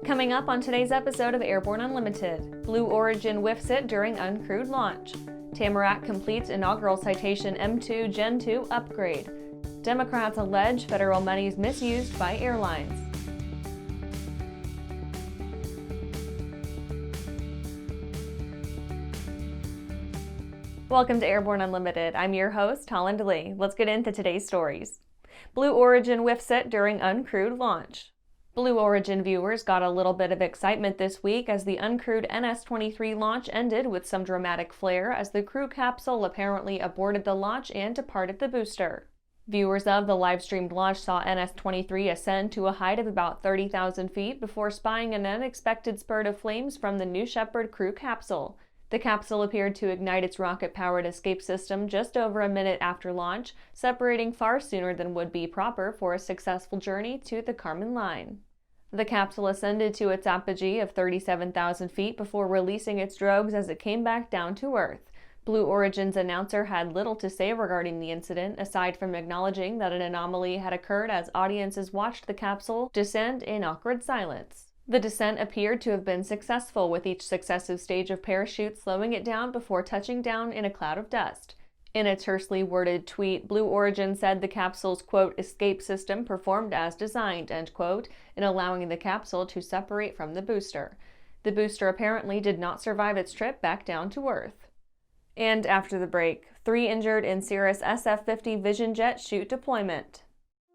Coming up on today's episode of Airborne Unlimited, Blue Origin whiffs it during uncrewed launch. Tamarack completes inaugural Citation M2 Gen2 upgrade. Democrats allege federal monies misused by airlines. Welcome to Airborne Unlimited. I'm your host, Holland Lee. Let's get into today's stories. Blue Origin whiffs it during uncrewed launch. Blue Origin viewers got a little bit of excitement this week as the uncrewed NS-23 launch ended with some dramatic flair as the crew capsule apparently aborted the launch and departed the booster. Viewers of the live-streamed launch saw NS-23 ascend to a height of about 30,000 feet before spying an unexpected spurt of flames from the new Shepard crew capsule. The capsule appeared to ignite its rocket-powered escape system just over a minute after launch, separating far sooner than would be proper for a successful journey to the Kármán line. The capsule ascended to its apogee of 37,000 feet before releasing its drogues as it came back down to Earth. Blue Origin's announcer had little to say regarding the incident, aside from acknowledging that an anomaly had occurred as audiences watched the capsule descend in awkward silence. The descent appeared to have been successful, with each successive stage of parachute slowing it down before touching down in a cloud of dust. In a tersely worded tweet, Blue Origin said the capsule's, quote, escape system performed as designed, end quote, in allowing the capsule to separate from the booster. The booster apparently did not survive its trip back down to Earth. And after the break, 3 injured in Cirrus SF-50 Vision Jet chute deployment.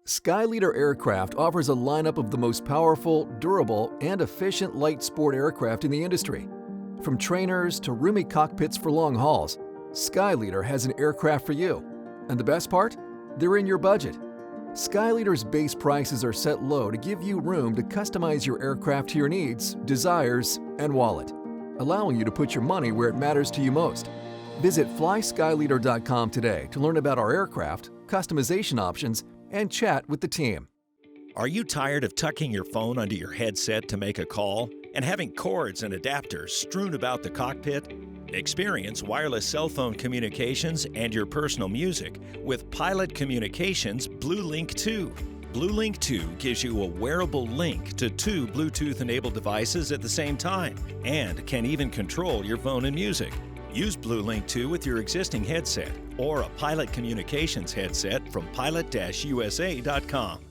Skyleader Aircraft offers a lineup of the most powerful, durable, and efficient light sport aircraft in the industry. From trainers to roomy cockpits for long hauls, Skyleader has an aircraft for you. And the best part? They're in your budget. Skyleader's base prices are set low to give you room to customize your aircraft to your needs, desires, and wallet, allowing you to put your money where it matters to you most. Visit flyskyleader.com today to learn about our aircraft, customization options, and chat with the team. Are you tired of tucking your phone under your headset to make a call and having cords and adapters strewn about the cockpit? Experience wireless cell phone communications and your personal music with Pilot Communications BlueLink 2. BlueLink 2 gives you a wearable link to 2 Bluetooth-enabled devices at the same time and can even control your phone and music. Use BlueLink 2 with your existing headset or a Pilot Communications headset from pilot-usa.com.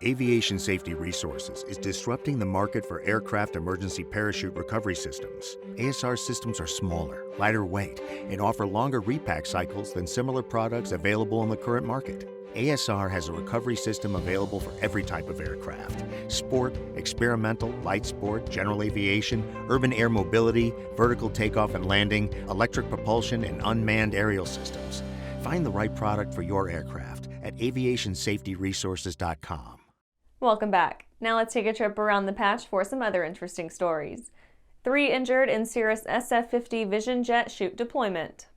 Aviation Safety Resources is disrupting the market for aircraft emergency parachute recovery systems. ASR systems are smaller, lighter weight, and offer longer repack cycles than similar products available in the current market. ASR has a recovery system available for every type of aircraft: sport, experimental, light sport, general aviation, urban air mobility, vertical takeoff and landing, electric propulsion, and unmanned aerial systems. Find the right product for your aircraft at aviationsafetyresources.com. Welcome back. Now let's take a trip around the patch for some other interesting stories. 3 injured in Cirrus SF-50 Vision Jet chute deployment.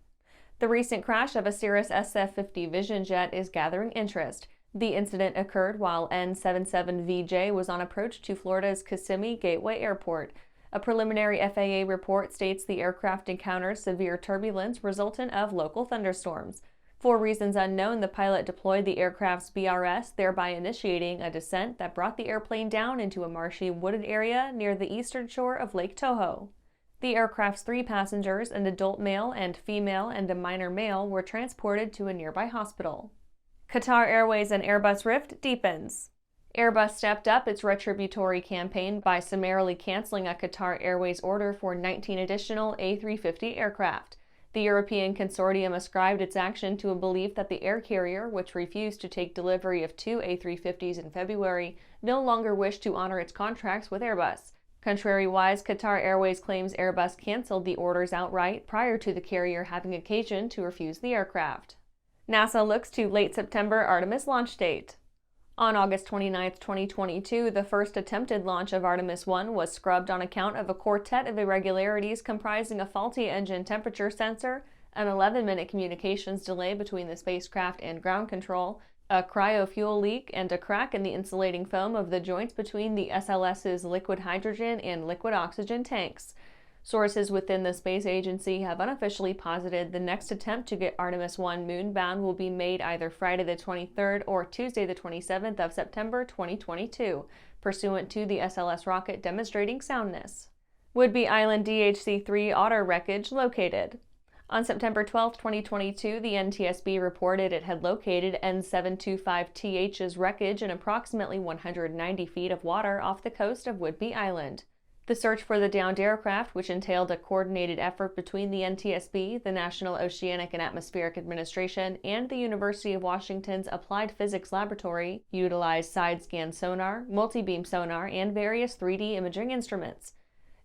The recent crash of a Cirrus SF-50 Vision Jet is gathering interest. The incident occurred while N-77VJ was on approach to Florida's Kissimmee Gateway Airport. A preliminary FAA report states the aircraft encountered severe turbulence resultant of local thunderstorms. For reasons unknown, the pilot deployed the aircraft's BRS, thereby initiating a descent that brought the airplane down into a marshy, wooded area near the eastern shore of Lake Tahoe. The aircraft's 3 passengers, an adult male and female and a minor male, were transported to a nearby hospital. Qatar Airways and Airbus rift deepens. Airbus stepped up its retributory campaign by summarily canceling a Qatar Airways order for 19 additional A350 aircraft. The European consortium ascribed its action to a belief that the air carrier, which refused to take delivery of 2 A350s in February, no longer wished to honor its contracts with Airbus. Contrariwise, Qatar Airways claims Airbus canceled the orders outright prior to the carrier having occasion to refuse the aircraft. NASA looks to late September Artemis launch date. On August 29, 2022, the first attempted launch of Artemis 1 was scrubbed on account of a quartet of irregularities comprising a faulty engine temperature sensor, an 11-minute communications delay between the spacecraft and ground control, a cryofuel leak, and a crack in the insulating foam of the joints between the SLS's liquid hydrogen and liquid oxygen tanks. Sources within the space agency have unofficially posited the next attempt to get Artemis 1 moonbound will be made either Friday the 23rd or Tuesday the 27th of September 2022, pursuant to the SLS rocket demonstrating soundness. Would-be island DHC-3 Otter wreckage located. On September 12, 2022, the NTSB reported it had located N725TH's wreckage in approximately 190 feet of water off the coast of Would-be Island. The search for the downed aircraft, which entailed a coordinated effort between the NTSB, the National Oceanic and Atmospheric Administration, and the University of Washington's Applied Physics Laboratory, utilized side-scan sonar, multi-beam sonar, and various 3D imaging instruments.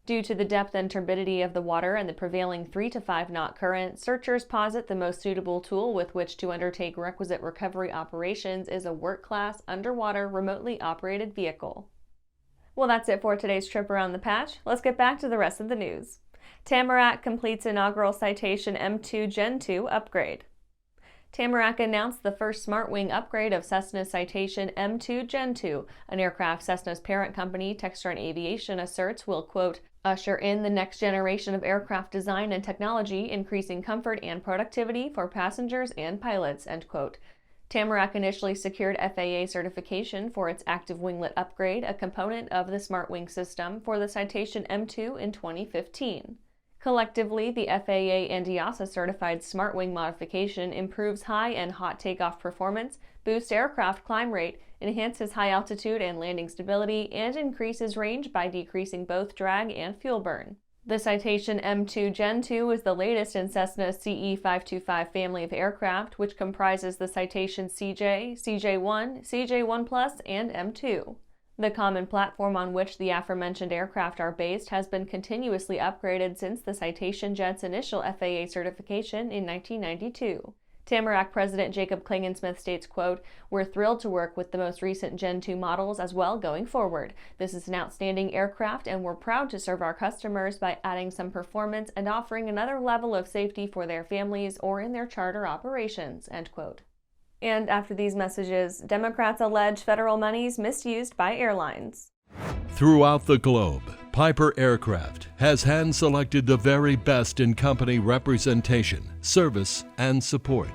Due to the depth and turbidity of the water and the prevailing 3 to 5 knot current, searchers posit the most suitable tool with which to undertake requisite recovery operations is a work-class, underwater, remotely operated vehicle. Well, that's it for today's trip around the patch. Let's get back to the rest of the news. Tamarack completes inaugural Citation M2 Gen2 upgrade. Tamarack announced the first SmartWing upgrade of Cessna's Citation M2 Gen2, an aircraft Cessna's parent company, Textron Aviation, asserts will, quote, usher in the next generation of aircraft design and technology, increasing comfort and productivity for passengers and pilots, end quote. Tamarack initially secured FAA certification for its Active Winglet upgrade, a component of the SmartWing system, for the Citation M2 in 2015. Collectively, the FAA and EASA certified SmartWing modification improves high and hot takeoff performance, boosts aircraft climb rate, enhances high altitude and landing stability, and increases range by decreasing both drag and fuel burn. The Citation M2 Gen2 is the latest in Cessna's CE-525 family of aircraft, which comprises the Citation CJ, CJ1, CJ1 Plus, and M2. The common platform on which the aforementioned aircraft are based has been continuously upgraded since the Citation Jet's initial FAA certification in 1992. Tamarack President Jacob Klingensmith states, quote, we're thrilled to work with the most recent Gen 2 models as well going forward. This is an outstanding aircraft and we're proud to serve our customers by adding some performance and offering another level of safety for their families or in their charter operations, end quote. And after these messages, Democrats allege federal monies misused by airlines. Throughout the globe, Piper Aircraft has hand-selected the very best in company representation, service, and support.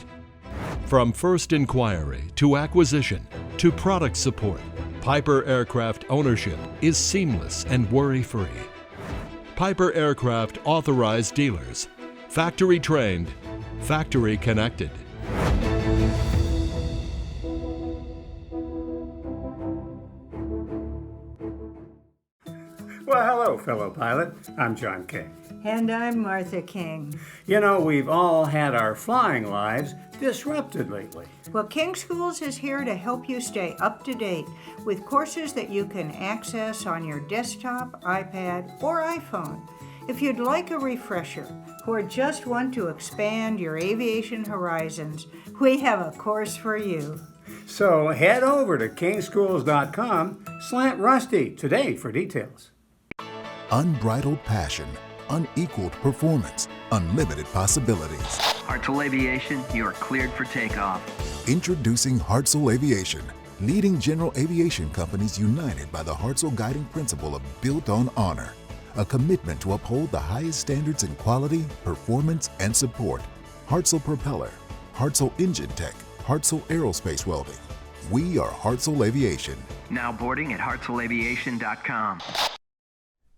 From first inquiry to acquisition to product support, Piper Aircraft ownership is seamless and worry-free. Piper Aircraft authorized dealers, factory trained, factory connected. Well, hello, fellow pilot. I'm John King. And I'm Martha King. You know, we've all had our flying lives disrupted lately. Well, King Schools is here to help you stay up to date with courses that you can access on your desktop, iPad, or iPhone. If you'd like a refresher or just want to expand your aviation horizons, we have a course for you. So head over to kingschools.com/rusty today for details. Unbridled passion, unequaled performance, unlimited possibilities. Hartzell Aviation, you are cleared for takeoff. Introducing Hartzell Aviation, leading general aviation companies united by the Hartzell guiding principle of built on honor, a commitment to uphold the highest standards in quality, performance, and support. Hartzell Propeller, Hartzell Engine Tech, Hartzell Aerospace Welding. We are Hartzell Aviation. Now boarding at hartzellaviation.com.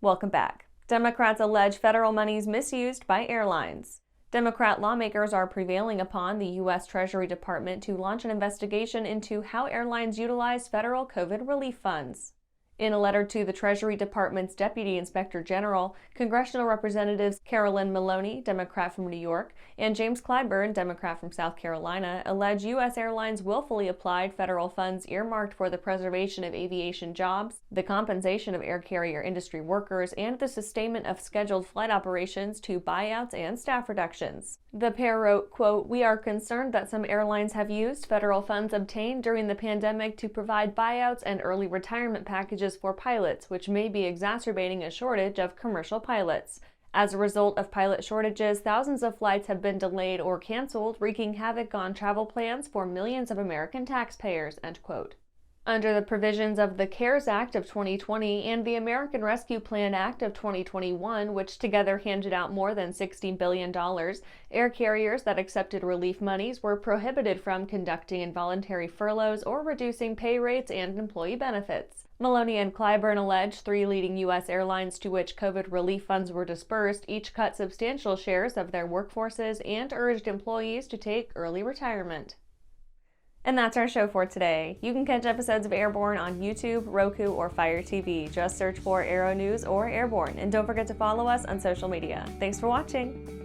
Welcome back. Democrats allege federal monies misused by airlines. Democrat lawmakers are prevailing upon the U.S. Treasury Department to launch an investigation into how airlines utilize federal COVID relief funds. In a letter to the Treasury Department's Deputy Inspector General, Congressional Representatives Carolyn Maloney, Democrat from New York, and James Clyburn, Democrat from South Carolina, allege U.S. airlines willfully applied federal funds earmarked for the preservation of aviation jobs, the compensation of air carrier industry workers, and the sustainment of scheduled flight operations to buyouts and staff reductions. The pair wrote, quote, we are concerned that some airlines have used federal funds obtained during the pandemic to provide buyouts and early retirement packages for pilots, which may be exacerbating a shortage of commercial pilots. As a result of pilot shortages, thousands of flights have been delayed or canceled, wreaking havoc on travel plans for millions of American taxpayers, end quote. Under the provisions of the CARES Act of 2020 and the American Rescue Plan Act of 2021, which together handed out more than $60 billion, air carriers that accepted relief monies were prohibited from conducting involuntary furloughs or reducing pay rates and employee benefits. Maloney and Clyburn allege 3 leading U.S. airlines to which COVID relief funds were dispersed each cut substantial shares of their workforces and urged employees to take early retirement. And that's our show for today. You can catch episodes of Airborne on YouTube, Roku, or Fire TV. Just search for Aero-News or Airborne, and don't forget to follow us on social media. Thanks for watching!